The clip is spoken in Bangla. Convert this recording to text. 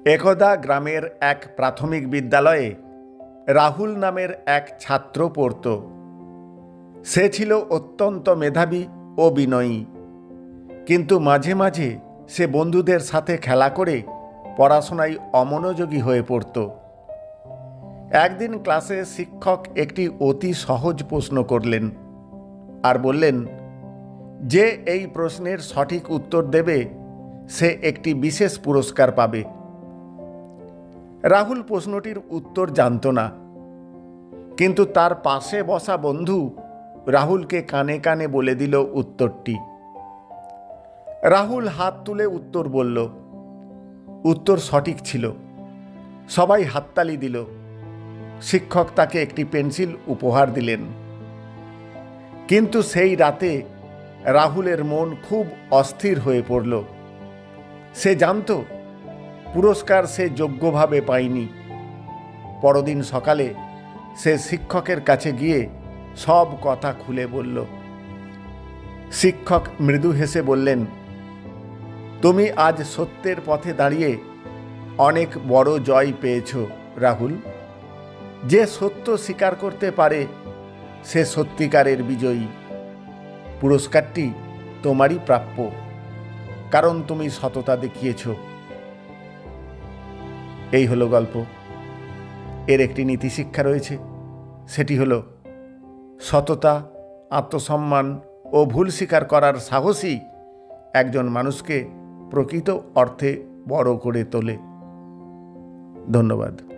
একদা গ্রামের এক প্রাথমিক বিদ্যালয়ে রাহুল নামের এক ছাত্র পড়ত। সে ছিল অত্যন্ত মেধাবী ও বিনয়ী, কিন্তু মাঝে মাঝে সে বন্ধুদের সাথে খেলা করে পড়াশোনায় অমনোযোগী হয়ে পড়ত। একদিন ক্লাসে শিক্ষক একটি অতি সহজ প্রশ্ন করলেন আর বললেন, যে এই প্রশ্নের সঠিক উত্তর দেবে সে একটি বিশেষ পুরস্কার পাবে। রাহুল প্রশ্নটির উত্তর জানত না, কিন্তু তার পাশে বসা বন্ধু রাহুলকে কানে কানে বলে দিল উত্তরটি। রাহুল হাত তুলে উত্তর বলল। উত্তর সঠিক ছিল। সবাই হাততালি দিল। শিক্ষক তাকে একটি পেন্সিল উপহার দিলেন। কিন্তু সেই রাতে রাহুলের মন খুব অস্থির হয়ে পড়ল। সে জানত পুরস্কার সে যোগ্যভাবে পায়নি। পরদিন সকালে সে শিক্ষকের কাছে গিয়ে সব কথা খুলে বলল। শিক্ষক মৃদু হেসে বললেন, তুমি আজ সত্যের পথে দাঁড়িয়ে অনেক বড় জয় পেয়েছ রাহুল। যে সত্য স্বীকার করতে পারে সে সত্যিকারের বিজয়ী। পুরস্কারটি তোমারই প্রাপ্য, কারণ তুমি সততা দেখিয়েছ। এই হলো গল্প। এর একটি নীতিশিক্ষা রয়েছে, সেটি হলো সততা, আত্মসম্মান ও ভুল স্বীকার করার সাহসই একজন মানুষকে প্রকৃত অর্থে বড় করে তোলে। ধন্যবাদ।